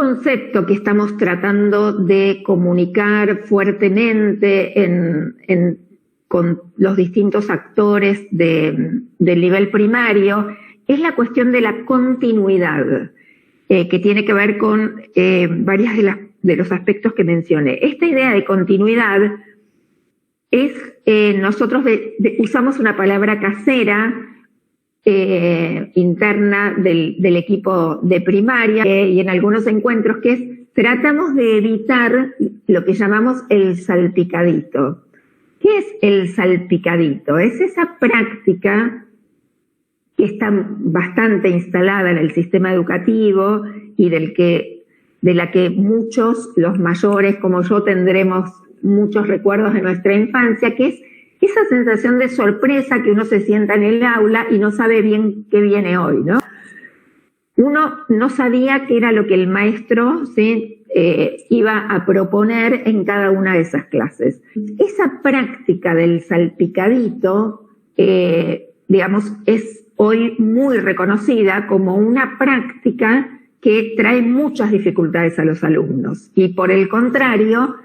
concepto que estamos tratando de comunicar fuertemente con los distintos actores del nivel primario es la cuestión de la continuidad, que tiene que ver con varios de los aspectos que mencioné. Esta idea de continuidad es, nosotros usamos una palabra casera interna del equipo de primaria y en algunos encuentros, que es, tratamos de evitar lo que llamamos el salpicadito. ¿Qué es el salpicadito? Es esa práctica que está bastante instalada en el sistema educativo y de la que muchos, los mayores como yo, tendremos muchos recuerdos de nuestra infancia, que es esa sensación de sorpresa que uno se sienta en el aula y no sabe bien qué viene hoy, ¿no? Uno no sabía qué era lo que el maestro iba a proponer en cada una de esas clases. Esa práctica del salpicadito, digamos, es hoy muy reconocida como una práctica que trae muchas dificultades a los alumnos. Y por el contrario,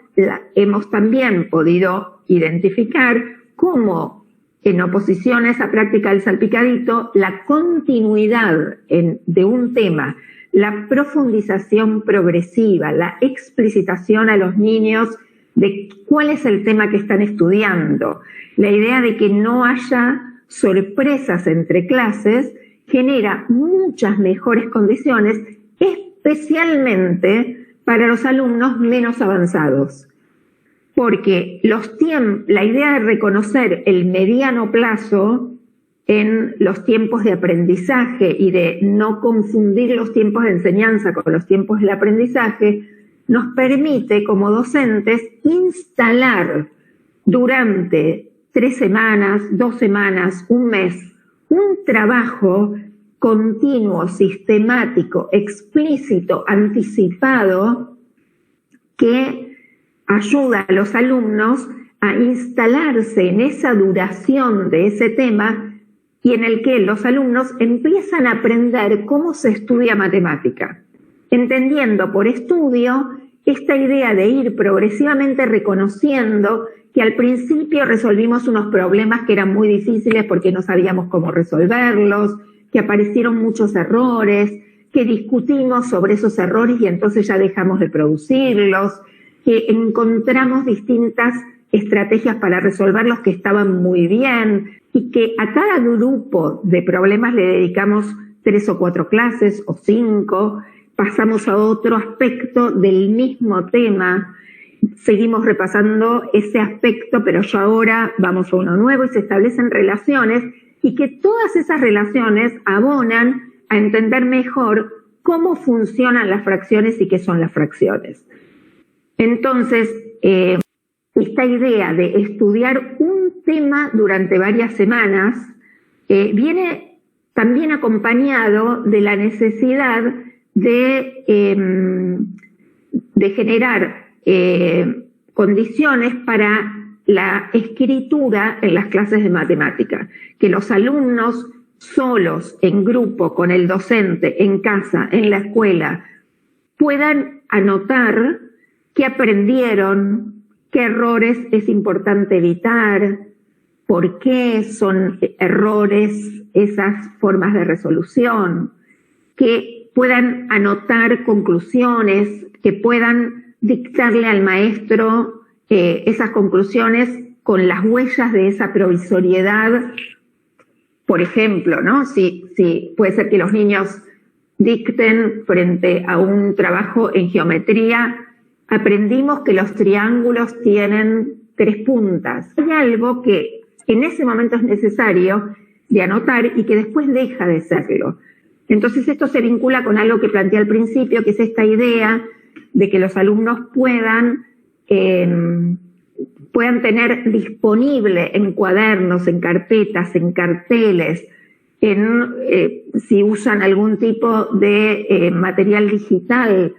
hemos también podido identificar cómo, en oposición a esa práctica del salpicadito, la continuidad de un tema, la profundización progresiva, la explicitación a los niños de cuál es el tema que están estudiando, la idea de que no haya sorpresas entre clases, genera muchas mejores condiciones, especialmente para los alumnos menos avanzados. Porque la idea de reconocer el mediano plazo en los tiempos de aprendizaje y de no confundir los tiempos de enseñanza con los tiempos del aprendizaje, nos permite como docentes instalar durante 3 semanas, 2 semanas, un mes, un trabajo continuo, sistemático, explícito, anticipado, que ayuda a los alumnos a instalarse en esa duración de ese tema y en el que los alumnos empiezan a aprender cómo se estudia matemática, entendiendo por estudio esta idea de ir progresivamente reconociendo que al principio resolvimos unos problemas que eran muy difíciles porque no sabíamos cómo resolverlos, que aparecieron muchos errores, que discutimos sobre esos errores y entonces ya dejamos de producirlos, que encontramos distintas estrategias para resolverlos que estaban muy bien y que a cada grupo de problemas le dedicamos 3 o 4 clases o 5, pasamos a otro aspecto del mismo tema, seguimos repasando ese aspecto, pero ya ahora vamos a uno nuevo y se establecen relaciones y que todas esas relaciones abonan a entender mejor cómo funcionan las fracciones y qué son las fracciones. Entonces, esta idea de estudiar un tema durante varias semanas viene también acompañado de la necesidad de generar condiciones para la escritura en las clases de matemática, que los alumnos solos, en grupo, con el docente, en casa, en la escuela, puedan anotar qué aprendieron, qué errores es importante evitar, por qué son errores esas formas de resolución, que puedan anotar conclusiones, que puedan dictarle al maestro esas conclusiones con las huellas de esa provisoriedad. Por ejemplo, ¿no? Si puede ser que los niños dicten frente a un trabajo en geometría, aprendimos que los triángulos tienen 3 puntas. Hay algo que en ese momento es necesario de anotar y que después deja de serlo. Entonces esto se vincula con algo que planteé al principio, que es esta idea de que los alumnos puedan tener disponible en cuadernos, en carpetas, en carteles, si usan algún tipo de material digital,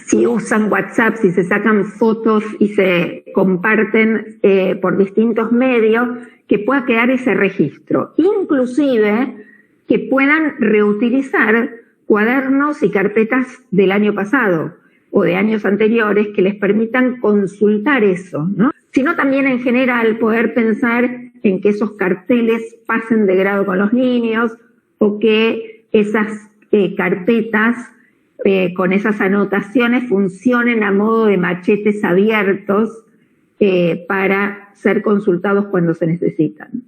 si usan WhatsApp, si se sacan fotos y se comparten por distintos medios, que pueda quedar ese registro. Inclusive que puedan reutilizar cuadernos y carpetas del año pasado o de años anteriores que les permitan consultar eso, ¿no? Sino también en general poder pensar en que esos carteles pasen de grado con los niños o que esas carpetas con esas anotaciones funcionen a modo de machetes abiertos para ser consultados cuando se necesitan.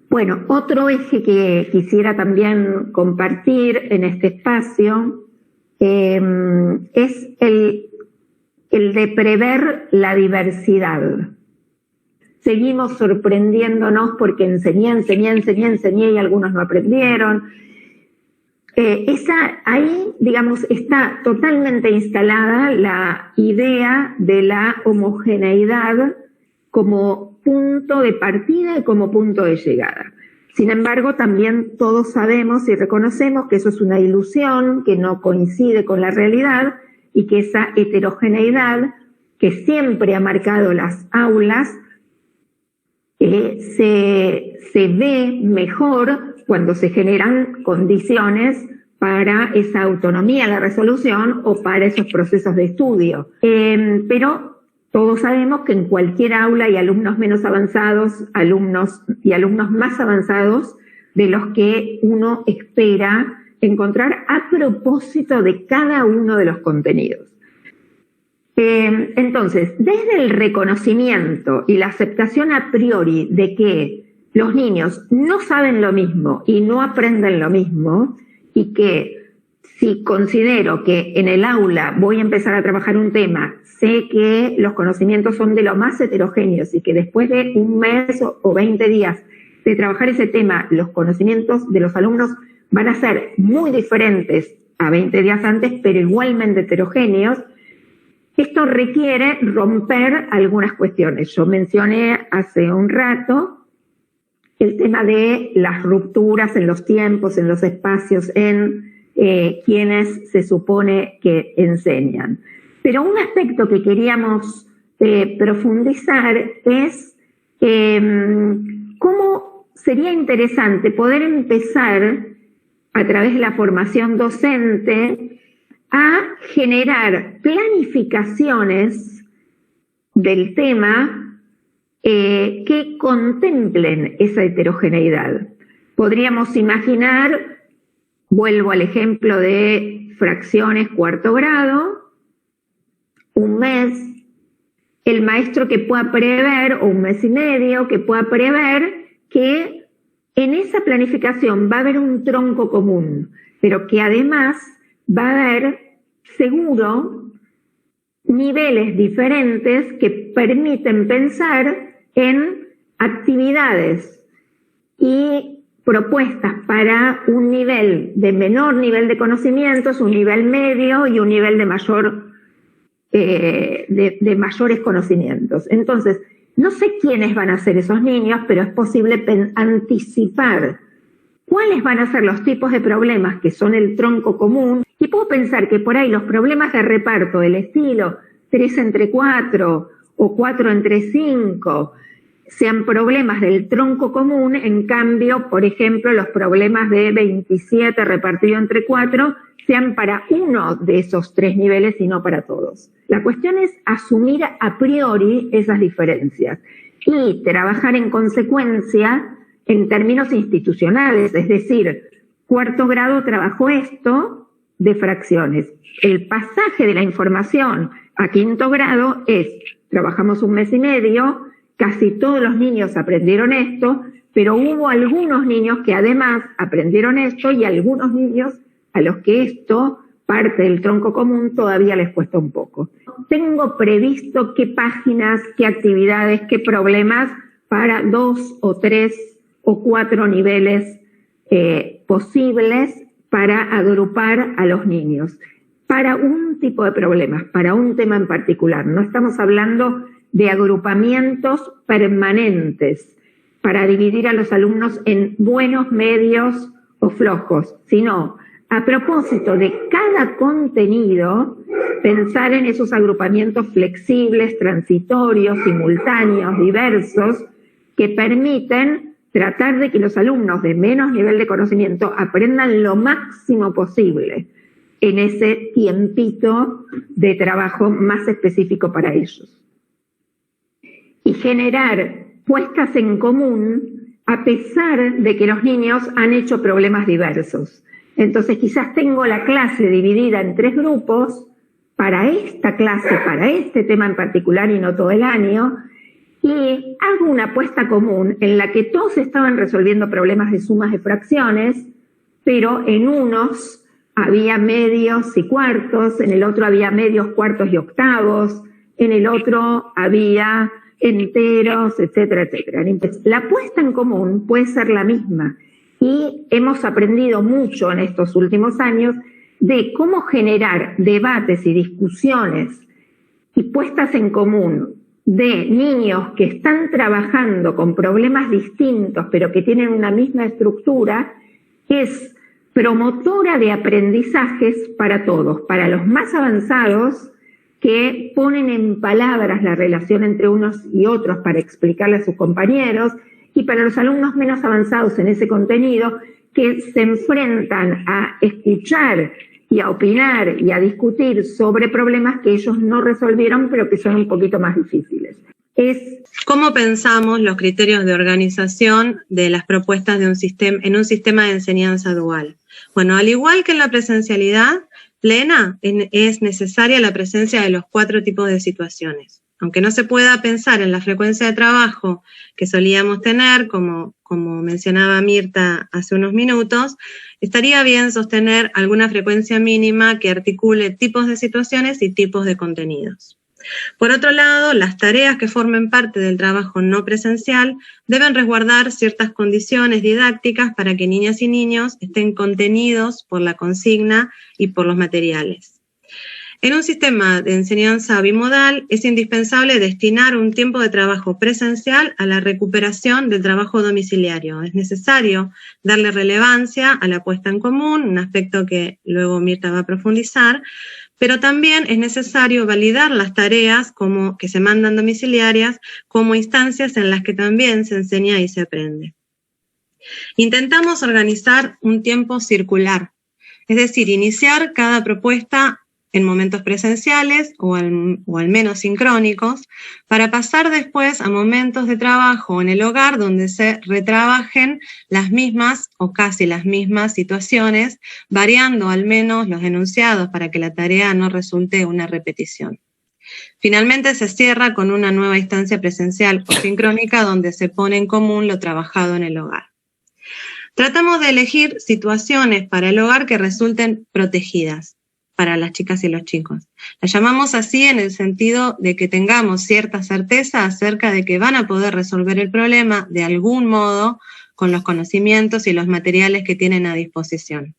Bueno, otro eje que quisiera también compartir en este espacio es el de prever la diversidad. Seguimos sorprendiéndonos porque enseñé y algunos no aprendieron. Ahí, digamos, está totalmente instalada la idea de la homogeneidad como punto de partida y como punto de llegada. Sin embargo, también todos sabemos y reconocemos que eso es una ilusión, que no coincide con la realidad y que esa heterogeneidad que siempre ha marcado las aulas se ve mejor cuando se generan condiciones para esa autonomía en la resolución o para esos procesos de estudio. Pero todos sabemos que en cualquier aula hay alumnos menos avanzados, alumnos más avanzados de los que uno espera encontrar a propósito de cada uno de los contenidos. Entonces, desde el reconocimiento y la aceptación a priori de que los niños no saben lo mismo y no aprenden lo mismo, y que si considero que en el aula voy a empezar a trabajar un tema, sé que los conocimientos son de lo más heterogéneos y que después de un mes o 20 días de trabajar ese tema, los conocimientos de los alumnos van a ser muy diferentes a 20 días antes, pero igualmente heterogéneos. Esto requiere romper algunas cuestiones. Yo mencioné hace un rato el tema de las rupturas en los tiempos, en los espacios, en quienes se supone que enseñan. Pero un aspecto que queríamos profundizar es cómo sería interesante poder empezar a través de la formación docente a generar planificaciones del tema que contemplen esa heterogeneidad. Podríamos imaginar, vuelvo al ejemplo de fracciones cuarto grado, un mes, el maestro que pueda prever, o un mes y medio, que pueda prever que en esa planificación va a haber un tronco común, pero que además va a haber seguro niveles diferentes que permiten pensar en actividades y propuestas para un nivel de menor nivel de conocimientos, un nivel medio y un nivel de mayores conocimientos. Entonces, no sé quiénes van a ser esos niños, pero es posible anticipar cuáles van a ser los tipos de problemas que son el tronco común, y puedo pensar que por ahí los problemas de reparto del estilo 3 entre 4 o 4 entre 5 sean problemas del tronco común, en cambio, por ejemplo, los problemas de 27 repartido entre 4 sean para uno de esos 3 niveles y no para todos. La cuestión es asumir a priori esas diferencias y trabajar en consecuencia en términos institucionales, es decir, cuarto grado trabajó esto de fracciones. El pasaje de la información a quinto grado es, trabajamos un mes y medio, casi todos los niños aprendieron esto, pero hubo algunos niños que además aprendieron esto y algunos niños a los que esto, parte del tronco común, todavía les cuesta un poco. Tengo previsto qué páginas, qué actividades, qué problemas para 2 o 3 o 4 niveles posibles para agrupar a los niños para un tipo de problemas, para un tema en particular. No estamos hablando de agrupamientos permanentes para dividir a los alumnos en buenos, medios o flojos, sino a propósito de cada contenido, pensar en esos agrupamientos flexibles, transitorios, simultáneos, diversos, que permiten tratar de que los alumnos de menos nivel de conocimiento aprendan lo máximo posible en ese tiempito de trabajo más específico para ellos. Y generar puestas en común a pesar de que los niños han hecho problemas diversos. Entonces quizás tengo la clase dividida en 3 grupos para esta clase, para este tema en particular y no todo el año, y hago una puesta común en la que todos estaban resolviendo problemas de sumas de fracciones, pero en unos había medios y cuartos, en el otro había medios, cuartos y octavos, en el otro había enteros, etcétera, etcétera. La puesta en común puede ser la misma y hemos aprendido mucho en estos últimos años de cómo generar debates y discusiones y puestas en común de niños que están trabajando con problemas distintos pero que tienen una misma estructura, es promotora de aprendizajes para todos, para los más avanzados que ponen en palabras la relación entre unos y otros para explicarle a sus compañeros, y para los alumnos menos avanzados en ese contenido que se enfrentan a escuchar y a opinar y a discutir sobre problemas que ellos no resolvieron pero que son un poquito más difíciles. ¿Cómo pensamos los criterios de organización de las propuestas de en un sistema de enseñanza dual? Bueno, al igual que en la presencialidad plena, es necesaria la presencia de los 4 tipos de situaciones. Aunque no se pueda pensar en la frecuencia de trabajo que solíamos tener, como mencionaba Mirta hace unos minutos, estaría bien sostener alguna frecuencia mínima que articule tipos de situaciones y tipos de contenidos. Por otro lado, las tareas que formen parte del trabajo no presencial deben resguardar ciertas condiciones didácticas para que niñas y niños estén contenidos por la consigna y por los materiales. En un sistema de enseñanza bimodal es indispensable destinar un tiempo de trabajo presencial a la recuperación del trabajo domiciliario. Es necesario darle relevancia a la puesta en común, un aspecto que luego Mirta va a profundizar, pero también es necesario validar las tareas que se mandan domiciliarias como instancias en las que también se enseña y se aprende. Intentamos organizar un tiempo circular, es decir, iniciar cada propuesta en momentos presenciales o al menos sincrónicos, para pasar después a momentos de trabajo en el hogar donde se retrabajen las mismas o casi las mismas situaciones, variando al menos los enunciados para que la tarea no resulte una repetición. Finalmente se cierra con una nueva instancia presencial o sincrónica donde se pone en común lo trabajado en el hogar. Tratamos de elegir situaciones para el hogar que resulten protegidas para las chicas y los chicos. Las llamamos así en el sentido de que tengamos cierta certeza acerca de que van a poder resolver el problema de algún modo con los conocimientos y los materiales que tienen a disposición.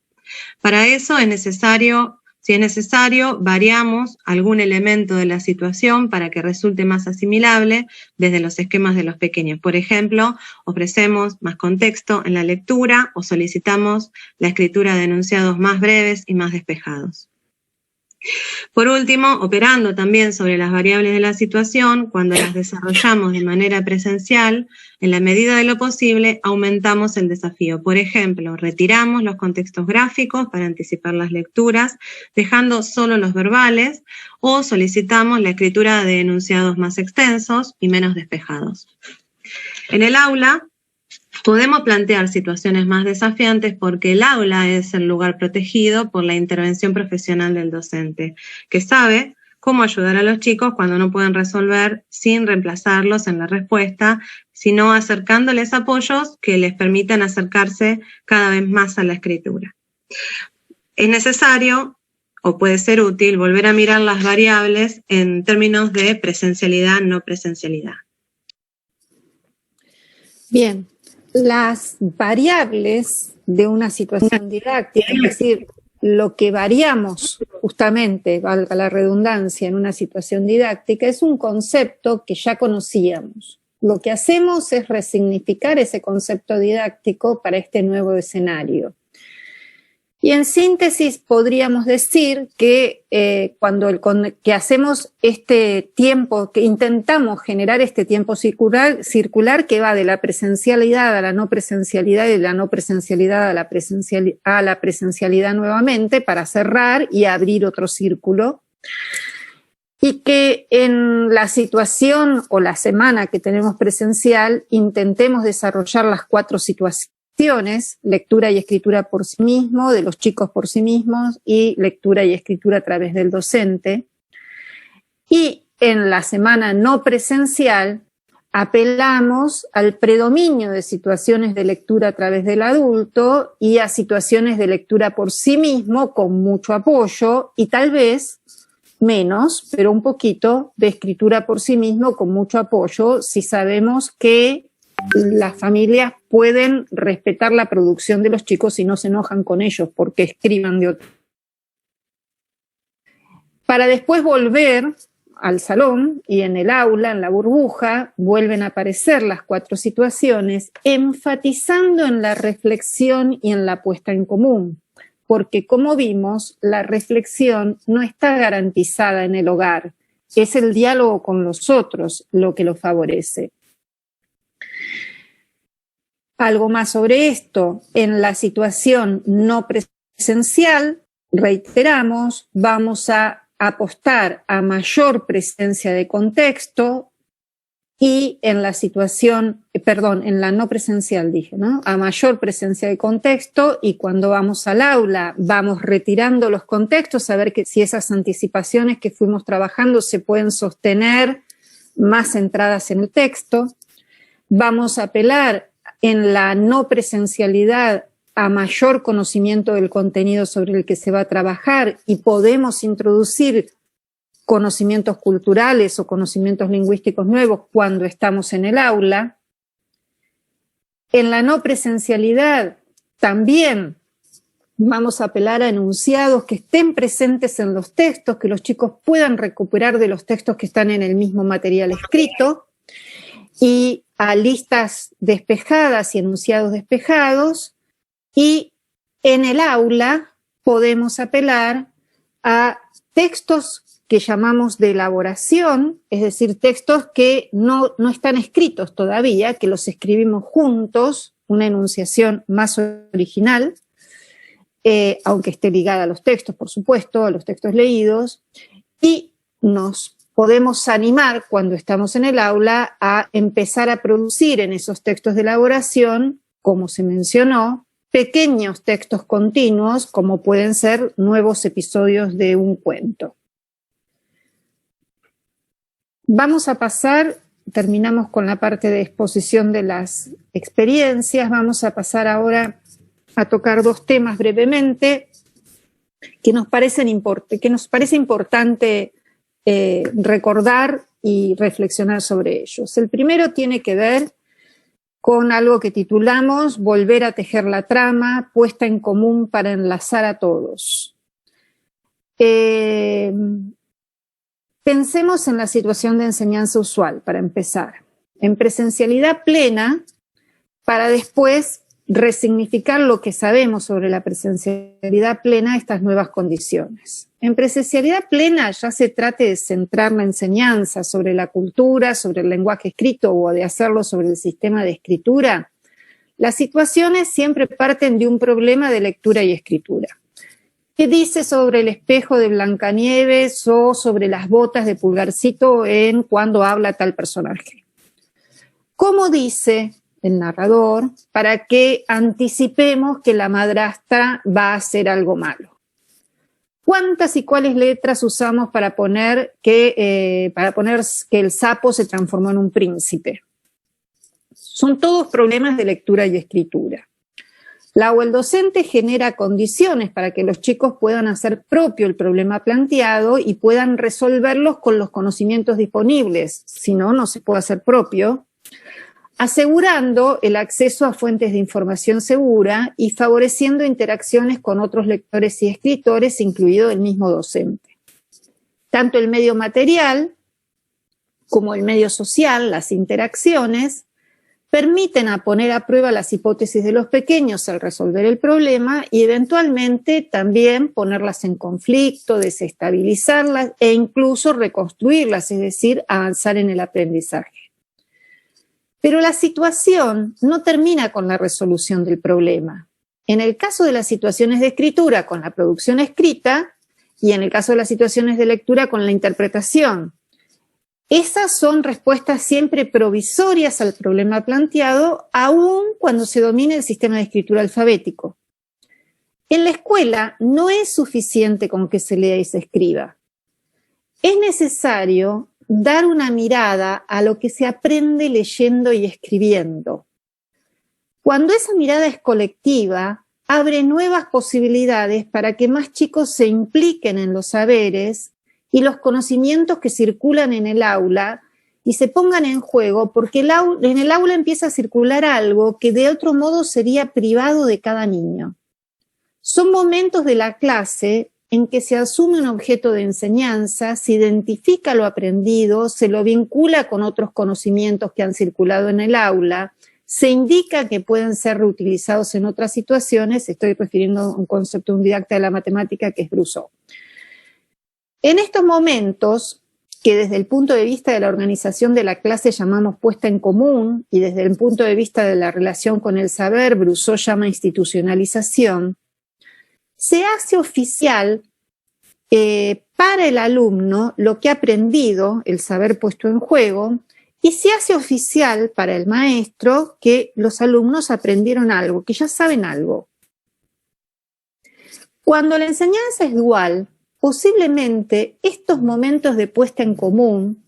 Para eso es necesario, si es necesario, variamos algún elemento de la situación para que resulte más asimilable desde los esquemas de los pequeños. Por ejemplo, ofrecemos más contexto en la lectura o solicitamos la escritura de enunciados más breves y más despejados. Por último, operando también sobre las variables de la situación, cuando las desarrollamos de manera presencial, en la medida de lo posible, aumentamos el desafío. Por ejemplo, retiramos los contextos gráficos para anticipar las lecturas, dejando solo los verbales, o solicitamos la escritura de enunciados más extensos y menos despejados. En el aula, podemos plantear situaciones más desafiantes porque el aula es el lugar protegido por la intervención profesional del docente, que sabe cómo ayudar a los chicos cuando no pueden resolver sin reemplazarlos en la respuesta, sino acercándoles apoyos que les permitan acercarse cada vez más a la escritura. Es necesario, o puede ser útil, volver a mirar las variables en términos de presencialidad, no presencialidad. Bien. Las variables de una situación didáctica, es decir, lo que variamos justamente, valga la redundancia, en una situación didáctica, es un concepto que ya conocíamos. Lo que hacemos es resignificar ese concepto didáctico para este nuevo escenario. Y en síntesis podríamos decir que que hacemos este tiempo, que intentamos generar este tiempo circular que va de la presencialidad a la no presencialidad y de la no presencialidad a la presencialidad nuevamente para cerrar y abrir otro círculo. Y que en la situación o la semana que tenemos presencial intentemos desarrollar las 4 situaciones: lectura y escritura por sí mismo, de los chicos por sí mismos, y lectura y escritura a través del docente. Y en la semana no presencial apelamos al predominio de situaciones de lectura a través del adulto y a situaciones de lectura por sí mismo con mucho apoyo, y tal vez menos, pero un poquito, de escritura por sí mismo con mucho apoyo, si sabemos que las familias pueden respetar la producción de los chicos y no se enojan con ellos porque escriban de otro. Para después volver al salón y en el aula, en la burbuja, vuelven a aparecer las 4 situaciones, enfatizando en la reflexión y en la puesta en común. Porque, como vimos, la reflexión no está garantizada en el hogar. Es el diálogo con los otros lo que lo favorece. Algo más sobre esto: en la situación no presencial, reiteramos, vamos a apostar a mayor presencia de contexto, y en la situación, en la no presencial dije, ¿no? A mayor presencia de contexto, y cuando vamos al aula vamos retirando los contextos, a ver que si esas anticipaciones que fuimos trabajando se pueden sostener más centradas en el texto. Vamos a apelar en la no presencialidad a mayor conocimiento del contenido sobre el que se va a trabajar, y podemos introducir conocimientos culturales o conocimientos lingüísticos nuevos cuando estamos en el aula. En la no presencialidad también vamos a apelar a enunciados que estén presentes en los textos, que los chicos puedan recuperar de los textos que están en el mismo material escrito, y a listas despejadas y enunciados despejados. Y en el aula podemos apelar a textos que llamamos de elaboración, es decir, textos que no están escritos todavía, que los escribimos juntos, una enunciación más original, aunque esté ligada a los textos, por supuesto, a los textos leídos, y nos podemos animar cuando estamos en el aula a empezar a producir en esos textos de elaboración, como se mencionó, pequeños textos continuos, como pueden ser nuevos episodios de un cuento. Vamos a pasar, terminamos con la parte de exposición de las experiencias, vamos a pasar ahora a tocar 2 temas brevemente que nos parece importante recordar y reflexionar sobre ellos. El primero tiene que ver con algo que titulamos Volver a tejer la trama, puesta en común para enlazar a todos. Pensemos en la situación de enseñanza usual, para empezar, en presencialidad plena, para después resignificar lo que sabemos sobre la presencialidad plena, estas nuevas condiciones. En presencialidad plena ya se trate de centrar la enseñanza sobre la cultura, sobre el lenguaje escrito o de hacerlo sobre el sistema de escritura. Las situaciones siempre parten de un problema de lectura y escritura. ¿Qué dice sobre el espejo de Blancanieves o sobre las botas de Pulgarcito en cuando habla tal personaje? ¿Cómo dice el narrador para que anticipemos que la madrastra va a hacer algo malo? ¿Cuántas y cuáles letras usamos para poner que el sapo se transformó en un príncipe? Son todos problemas de lectura y escritura. La o el docente genera condiciones para que los chicos puedan hacer propio el problema planteado y puedan resolverlos con los conocimientos disponibles, si no, no se puede hacer propio, asegurando el acceso a fuentes de información segura y favoreciendo interacciones con otros lectores y escritores, incluido el mismo docente. Tanto el medio material como el medio social, las interacciones, permiten a poner a prueba las hipótesis de los pequeños al resolver el problema y eventualmente también ponerlas en conflicto, desestabilizarlas e incluso reconstruirlas, es decir, avanzar en el aprendizaje. Pero la situación no termina con la resolución del problema. En el caso de las situaciones de escritura, con la producción escrita, y en el caso de las situaciones de lectura, con la interpretación. Esas son respuestas siempre provisorias al problema planteado, aun cuando se domine el sistema de escritura alfabético. En la escuela no es suficiente con que se lea y se escriba. Es necesario dar una mirada a lo que se aprende leyendo y escribiendo. Cuando esa mirada es colectiva, abre nuevas posibilidades para que más chicos se impliquen en los saberes y los conocimientos que circulan en el aula y se pongan en juego, porque en el aula empieza a circular algo que de otro modo sería privado de cada niño. Son momentos de la clase en que se asume un objeto de enseñanza, se identifica lo aprendido, se lo vincula con otros conocimientos que han circulado en el aula, se indica que pueden ser reutilizados en otras situaciones. Estoy refiriendo a un concepto de un didacta de la matemática que es Brousseau. En estos momentos, que desde el punto de vista de la organización de la clase llamamos puesta en común, y desde el punto de vista de la relación con el saber, Brousseau llama institucionalización, se hace oficial para el alumno lo que ha aprendido, el saber puesto en juego, y se hace oficial para el maestro que los alumnos aprendieron algo, que ya saben algo. Cuando la enseñanza es dual, posiblemente estos momentos de puesta en común,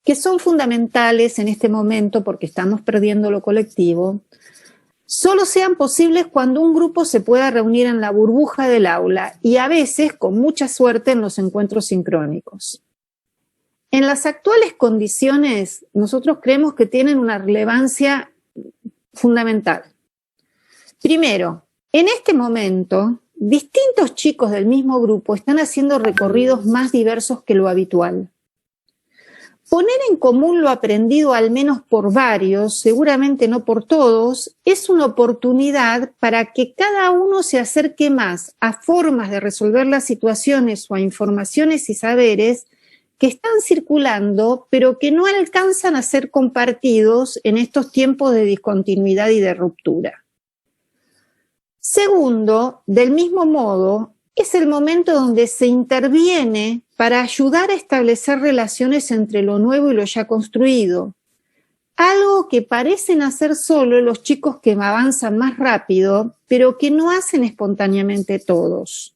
que son fundamentales en este momento porque estamos perdiendo lo colectivo, solo sean posibles cuando un grupo se pueda reunir en la burbuja del aula y a veces, con mucha suerte, en los encuentros sincrónicos. En las actuales condiciones, nosotros creemos que tienen una relevancia fundamental. Primero, en este momento, distintos chicos del mismo grupo están haciendo recorridos más diversos que lo habitual. Poner en común lo aprendido al menos por varios, seguramente no por todos, es una oportunidad para que cada uno se acerque más a formas de resolver las situaciones o a informaciones y saberes que están circulando, pero que no alcanzan a ser compartidos en estos tiempos de discontinuidad y de ruptura. Segundo, del mismo modo, es el momento donde se interviene para ayudar a establecer relaciones entre lo nuevo y lo ya construido. Algo que parecen hacer solo los chicos que avanzan más rápido, pero que no hacen espontáneamente todos.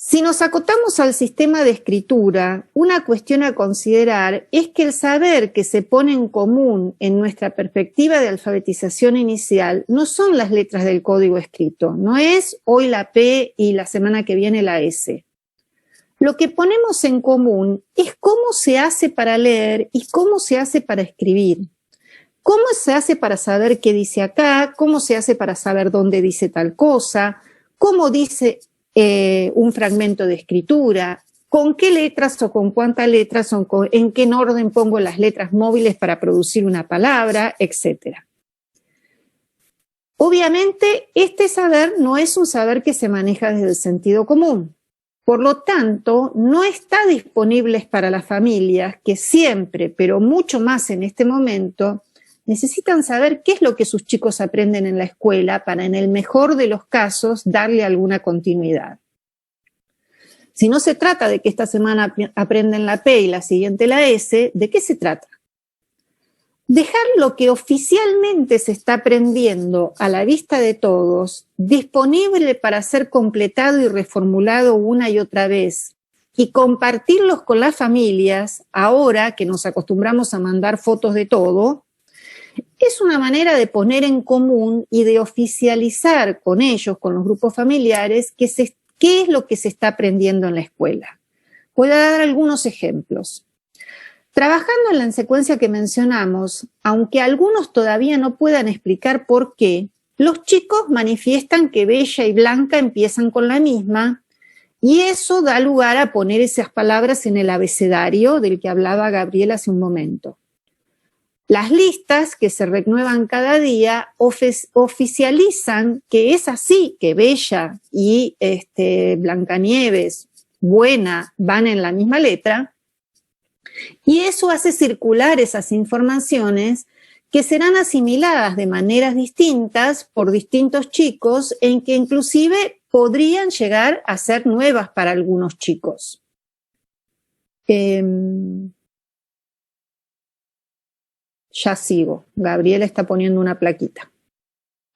Si nos acotamos al sistema de escritura, una cuestión a considerar es que el saber que se pone en común en nuestra perspectiva de alfabetización inicial no son las letras del código escrito, no es hoy la P y la semana que viene la S. Lo que ponemos en común es cómo se hace para leer y cómo se hace para escribir. Cómo se hace para saber qué dice acá, cómo se hace para saber dónde dice tal cosa, cómo dice un fragmento de escritura, con qué letras o con cuántas letras, o en qué orden pongo las letras móviles para producir una palabra, etc. Obviamente, este saber no es un saber que se maneja desde el sentido común. Por lo tanto, no está disponible para las familias que siempre, pero mucho más en este momento, necesitan saber qué es lo que sus chicos aprenden en la escuela para, en el mejor de los casos, darle alguna continuidad. Si no se trata de que esta semana aprenden la P y la siguiente la S, ¿de qué se trata? Dejar lo que oficialmente se está aprendiendo a la vista de todos, disponible para ser completado y reformulado una y otra vez, y compartirlos con las familias, ahora que nos acostumbramos a mandar fotos de todo, es una manera de poner en común y de oficializar con ellos, con los grupos familiares, qué es lo que se está aprendiendo en la escuela. Voy a dar algunos ejemplos. Trabajando en la secuencia que mencionamos, aunque algunos todavía no puedan explicar por qué, los chicos manifiestan que Bella y Blanca empiezan con la misma, y eso da lugar a poner esas palabras en el abecedario del que hablaba Gabriel hace un momento. Las listas que se renuevan cada día oficializan que es así, que Bella y Blancanieves, Buena, van en la misma letra, y eso hace circular esas informaciones que serán asimiladas de maneras distintas por distintos chicos, en que inclusive podrían llegar a ser nuevas para algunos chicos. Ya sigo. Gabriela está poniendo una plaquita.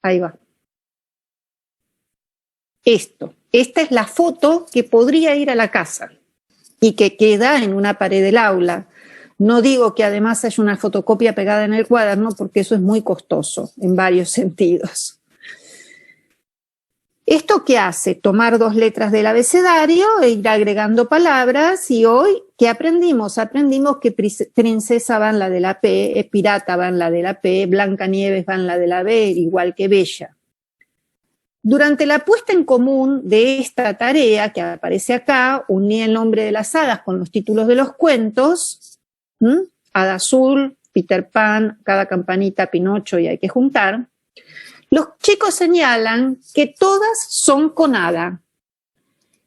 Ahí va. Esta es la foto que podría ir a la casa y que queda en una pared del aula. No digo que además haya una fotocopia pegada en el cuaderno, porque eso es muy costoso en varios sentidos. ¿Esto qué hace? Tomar 2 letras del abecedario e ir agregando palabras, y hoy, ¿qué aprendimos? Aprendimos que princesa va en la de la P, pirata va en la de la P, Blancanieves va en la de la B, igual que Bella. Durante la puesta en común de esta tarea que aparece acá, uní el nombre de las hadas con los títulos de los cuentos, Hada Azul, Peter Pan, Cada Campanita, Pinocho y Hay que juntar. Los chicos señalan que todas son con hada.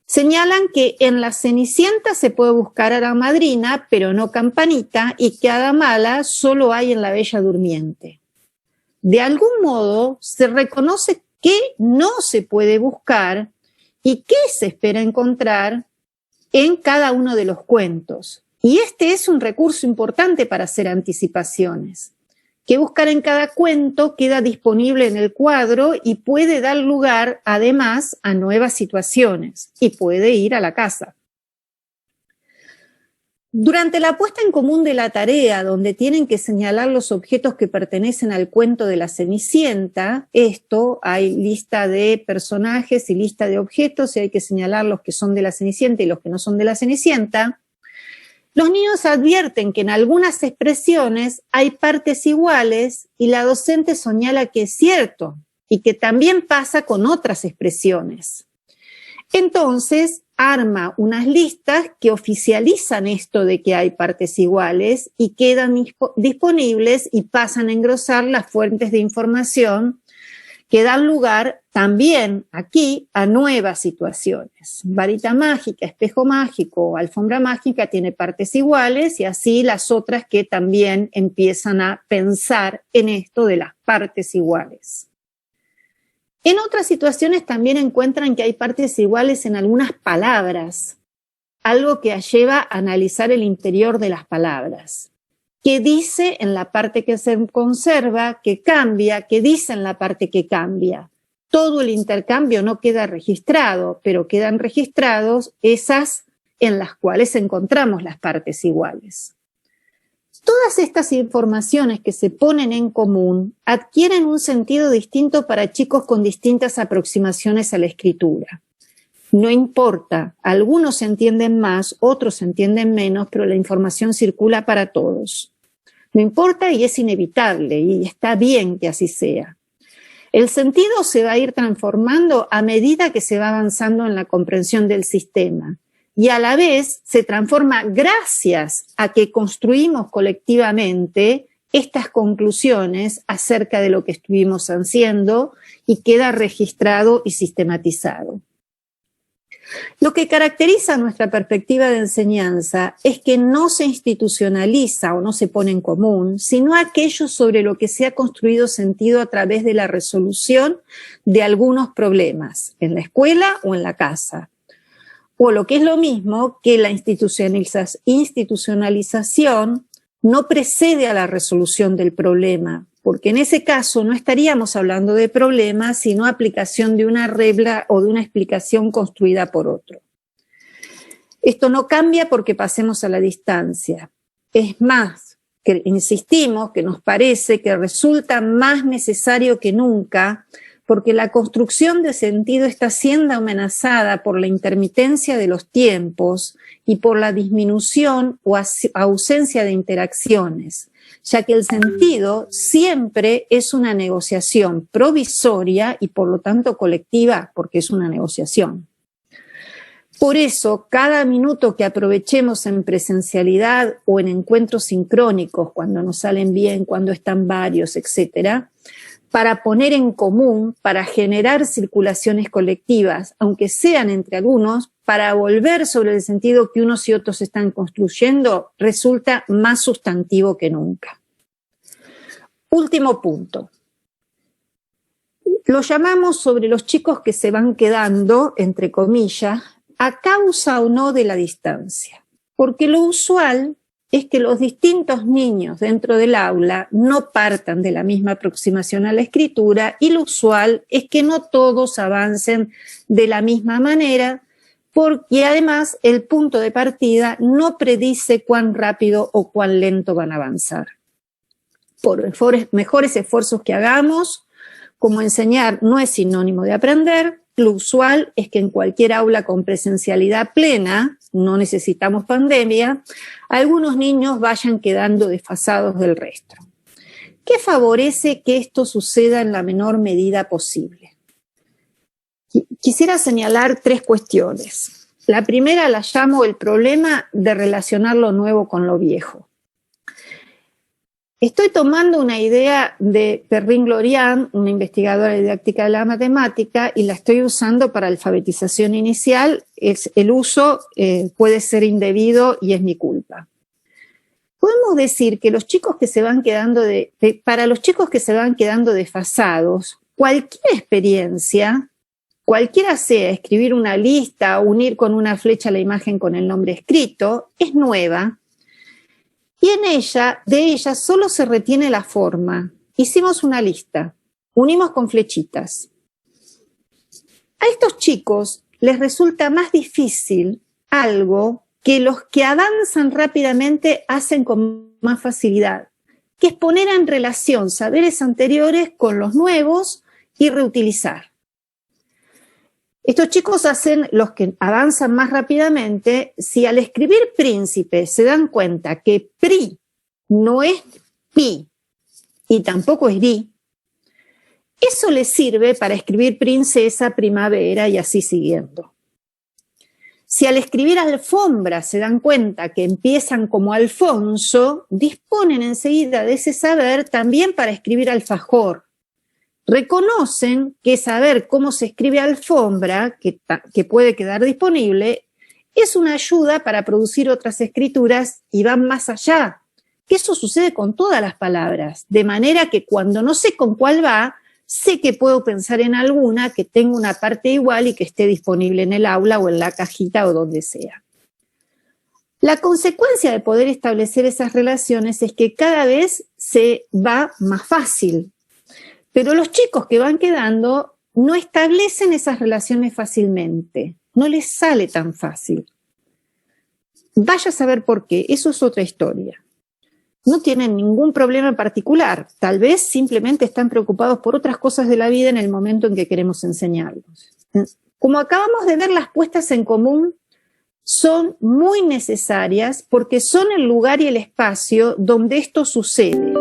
Señalan que en la Cenicienta se puede buscar hada madrina, pero no campanita, y que hada mala solo hay en la Bella Durmiente. De algún modo se reconoce qué no se puede buscar y qué se espera encontrar en cada uno de los cuentos. Y este es un recurso importante para hacer anticipaciones. Qué buscar en cada cuento queda disponible en el cuadro y puede dar lugar, además, a nuevas situaciones, y puede ir a la casa. Durante la puesta en común de la tarea, donde tienen que señalar los objetos que pertenecen al cuento de la Cenicienta, hay lista de personajes y lista de objetos, y hay que señalar los que son de la Cenicienta y los que no son de la Cenicienta. Los niños advierten que en algunas expresiones hay partes iguales y la docente señala que es cierto y que también pasa con otras expresiones. Entonces, arma unas listas que oficializan esto de que hay partes iguales y quedan disponibles y pasan a engrosar las fuentes de información que dan lugar también aquí a nuevas situaciones. Varita mágica, espejo mágico, alfombra mágica tiene partes iguales, y así las otras que también empiezan a pensar en esto de las partes iguales. En otras situaciones también encuentran que hay partes iguales en algunas palabras, algo que lleva a analizar el interior de las palabras. ¿Qué dice en la parte que se conserva, que cambia? ¿Qué dice en la parte que cambia? Todo el intercambio no queda registrado, pero quedan registrados esas en las cuales encontramos las partes iguales. Todas estas informaciones que se ponen en común adquieren un sentido distinto para chicos con distintas aproximaciones a la escritura. No importa, algunos entienden más, otros entienden menos, pero la información circula para todos. No importa y es inevitable, y está bien que así sea. El sentido se va a ir transformando a medida que se va avanzando en la comprensión del sistema, y a la vez se transforma gracias a que construimos colectivamente estas conclusiones acerca de lo que estuvimos haciendo, y queda registrado y sistematizado. Lo que caracteriza nuestra perspectiva de enseñanza es que no se institucionaliza o no se pone en común, sino aquello sobre lo que se ha construido sentido a través de la resolución de algunos problemas, en la escuela o en la casa. O lo que es lo mismo, que la institucionalización no precede a la resolución del problema, porque en ese caso no estaríamos hablando de problemas, sino aplicación de una regla o de una explicación construida por otro. Esto no cambia porque pasemos a la distancia. Es más, que insistimos que nos parece que resulta más necesario que nunca, porque la construcción de sentido está siendo amenazada por la intermitencia de los tiempos y por la disminución o ausencia de interacciones, ya que el sentido siempre es una negociación provisoria y por lo tanto colectiva, porque es una negociación. Por eso, cada minuto que aprovechemos en presencialidad o en encuentros sincrónicos, cuando nos salen bien, cuando están varios, etcétera, para poner en común, para generar circulaciones colectivas, aunque sean entre algunos, para volver sobre el sentido que unos y otros están construyendo, resulta más sustantivo que nunca. Último punto. Lo llamamos sobre los chicos que se van quedando, entre comillas, a causa o no de la distancia. Porque lo usual es que los distintos niños dentro del aula no partan de la misma aproximación a la escritura, y lo usual es que no todos avancen de la misma manera, porque además el punto de partida no predice cuán rápido o cuán lento van a avanzar. Por mejores esfuerzos que hagamos, como enseñar no es sinónimo de aprender, lo usual es que en cualquier aula con presencialidad plena, no necesitamos pandemia, algunos niños vayan quedando desfasados del resto. ¿Qué favorece que esto suceda en la menor medida posible? Quisiera señalar 3 cuestiones. La primera la llamo el problema de relacionar lo nuevo con lo viejo. Estoy tomando una idea de Perrin-Glorian, una investigadora de didáctica de la matemática, y la estoy usando para alfabetización inicial. El uso puede ser indebido y es mi culpa. Podemos decir que los chicos que se van quedando para los chicos que se van quedando desfasados, cualquier experiencia, cualquiera sea escribir una lista o unir con una flecha la imagen con el nombre escrito, es nueva. Y de ella solo se retiene la forma. Hicimos una lista, unimos con flechitas. A estos chicos les resulta más difícil algo que los que avanzan rápidamente hacen con más facilidad, que es poner en relación saberes anteriores con los nuevos y reutilizar. Estos chicos hacen los que avanzan más rápidamente. Si al escribir príncipe se dan cuenta que pri no es pi y tampoco es di, eso les sirve para escribir princesa, primavera y así siguiendo. Si al escribir alfombra se dan cuenta que empiezan como Alfonso, disponen enseguida de ese saber también para escribir alfajor. Reconocen que saber cómo se escribe alfombra, que puede quedar disponible, es una ayuda para producir otras escrituras y van más allá. Eso sucede con todas las palabras, de manera que cuando no sé con cuál va, sé que puedo pensar en alguna que tenga una parte igual y que esté disponible en el aula o en la cajita o donde sea. La consecuencia de poder establecer esas relaciones es que cada vez se va más fácil. Pero los chicos que van quedando no establecen esas relaciones fácilmente, no les sale tan fácil. Vaya a saber por qué, eso es otra historia. No tienen ningún problema en particular, tal vez simplemente están preocupados por otras cosas de la vida en el momento en que queremos enseñarlos. Como acabamos de ver, las puestas en común son muy necesarias porque son el lugar y el espacio donde esto sucede.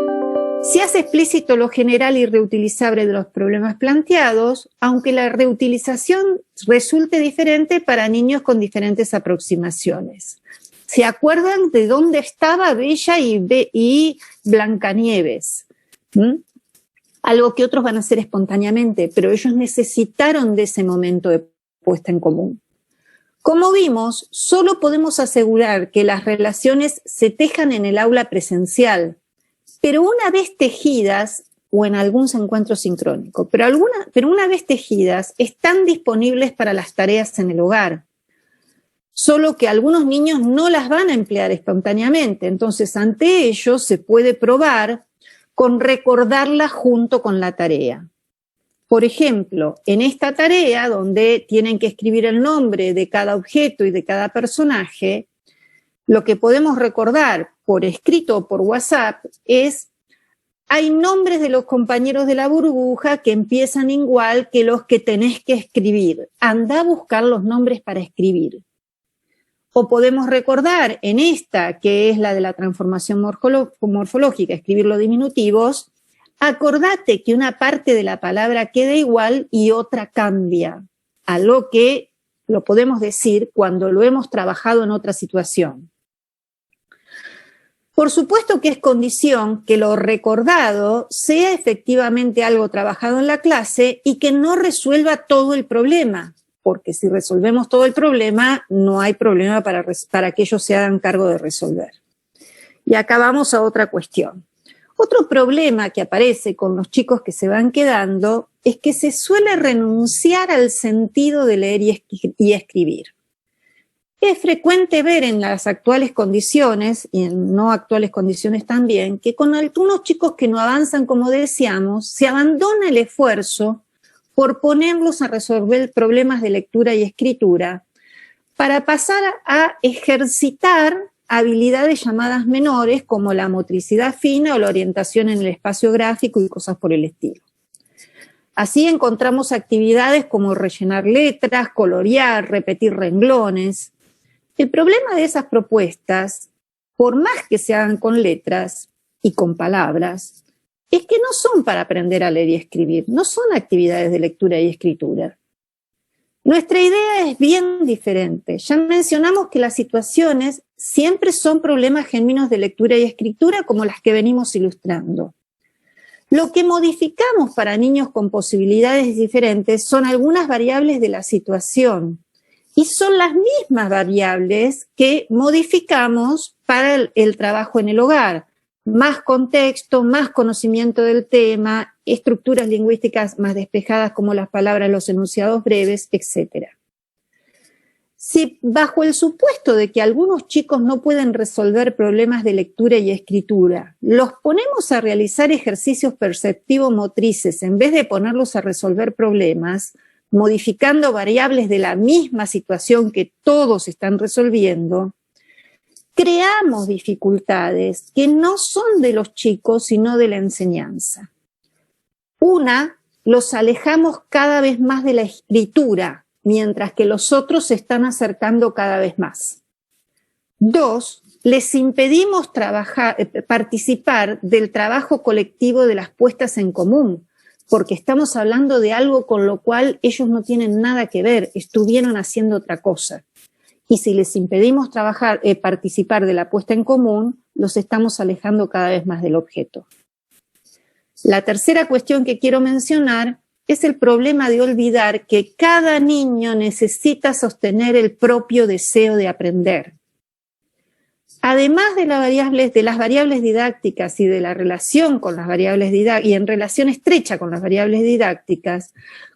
Se hace explícito lo general y reutilizable de los problemas planteados, aunque la reutilización resulte diferente para niños con diferentes aproximaciones. ¿Se acuerdan de dónde estaba Bella y Blancanieves? Algo que otros van a hacer espontáneamente, pero ellos necesitaron de ese momento de puesta en común. Como vimos, solo podemos asegurar que las relaciones se tejan en el aula presencial, pero una vez tejidas, o en algún encuentro sincrónico, pero una vez tejidas, están disponibles para las tareas en el hogar. Solo que algunos niños no las van a emplear espontáneamente, entonces ante ellos se puede probar con recordarlas junto con la tarea. Por ejemplo, en esta tarea, donde tienen que escribir el nombre de cada objeto y de cada personaje, lo que podemos recordar por escrito o por WhatsApp es: hay nombres de los compañeros de la burbuja que empiezan igual que los que tenés que escribir. Andá a buscar los nombres para escribir. O podemos recordar en esta, que es la de la transformación morfológica, escribir los diminutivos, acordate que una parte de la palabra queda igual y otra cambia, a lo que lo podemos decir cuando lo hemos trabajado en otra situación. Por supuesto que es condición que lo recordado sea efectivamente algo trabajado en la clase y que no resuelva todo el problema, porque si resolvemos todo el problema, no hay problema para que ellos se hagan cargo de resolver. Y acá vamos a otra cuestión. Otro problema que aparece con los chicos que se van quedando es que se suele renunciar al sentido de leer y escribir. Es frecuente ver en las actuales condiciones, y en no actuales condiciones también, que con algunos chicos que no avanzan como deseamos, se abandona el esfuerzo por ponerlos a resolver problemas de lectura y escritura para pasar a ejercitar habilidades llamadas menores como la motricidad fina o la orientación en el espacio gráfico y cosas por el estilo. Así encontramos actividades como rellenar letras, colorear, repetir renglones. El problema de esas propuestas, por más que se hagan con letras y con palabras, es que no son para aprender a leer y escribir, no son actividades de lectura y escritura. Nuestra idea es bien diferente. Ya mencionamos que las situaciones siempre son problemas genuinos de lectura y escritura como las que venimos ilustrando. Lo que modificamos para niños con posibilidades diferentes son algunas variables de la situación y son las mismas variables que modificamos para el trabajo en el hogar. Más contexto, más conocimiento del tema, estructuras lingüísticas más despejadas como las palabras, los enunciados breves, etc. Si bajo el supuesto de que algunos chicos no pueden resolver problemas de lectura y escritura, los ponemos a realizar ejercicios perceptivo-motrices en vez de ponerlos a resolver problemas, modificando variables de la misma situación que todos están resolviendo, creamos dificultades que no son de los chicos, sino de la enseñanza. Una, los alejamos cada vez más de la escritura, mientras que los otros se están acercando cada vez más. Dos, les impedimos participar del trabajo colectivo de las puestas en común, porque estamos hablando de algo con lo cual ellos no tienen nada que ver, estuvieron haciendo otra cosa. Y si les impedimos participar de la puesta en común, los estamos alejando cada vez más del objeto. La tercera cuestión que quiero mencionar es el problema de olvidar que cada niño necesita sostener el propio deseo de aprender. Además de las variables didácticas y de la relación con las variables didácticas, y en relación estrecha con las variables didácticas,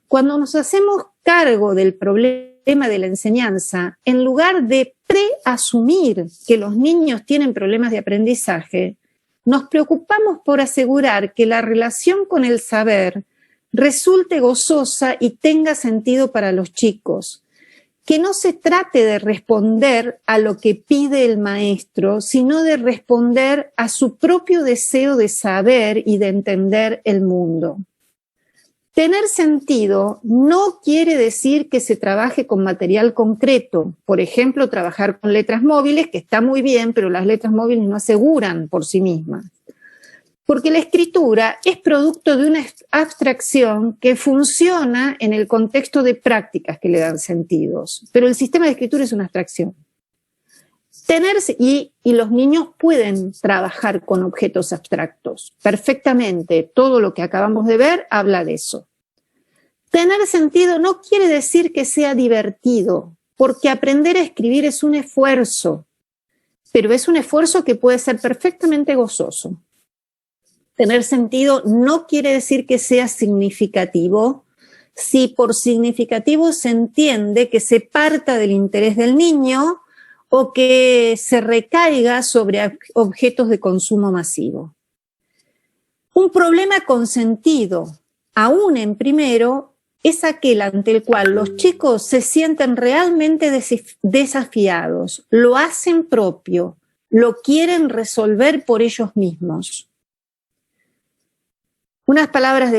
cuando nos hacemos cargo del problema de la enseñanza, en lugar de preasumir que los niños tienen problemas de aprendizaje, nos preocupamos por asegurar que la relación con el saber resulte gozosa y tenga sentido para los chicos. Que no se trate de responder a lo que pide el maestro, sino de responder a su propio deseo de saber y de entender el mundo. Tener sentido no quiere decir que se trabaje con material concreto. Por ejemplo, trabajar con letras móviles, que está muy bien, pero las letras móviles no aseguran por sí mismas. Porque la escritura es producto de una abstracción que funciona en el contexto de prácticas que le dan sentidos. Pero el sistema de escritura es una abstracción. Y los niños pueden trabajar con objetos abstractos perfectamente. Todo lo que acabamos de ver habla de eso. Tener sentido no quiere decir que sea divertido, porque aprender a escribir es un esfuerzo, pero es un esfuerzo que puede ser perfectamente gozoso. Tener sentido no quiere decir que sea significativo, si por significativo se entiende que se parta del interés del niño o que se recaiga sobre objetos de consumo masivo. Un problema con sentido, aún en primero, es aquel ante el cual los chicos se sienten realmente desafiados, lo hacen propio, lo quieren resolver por ellos mismos. Unas palabras de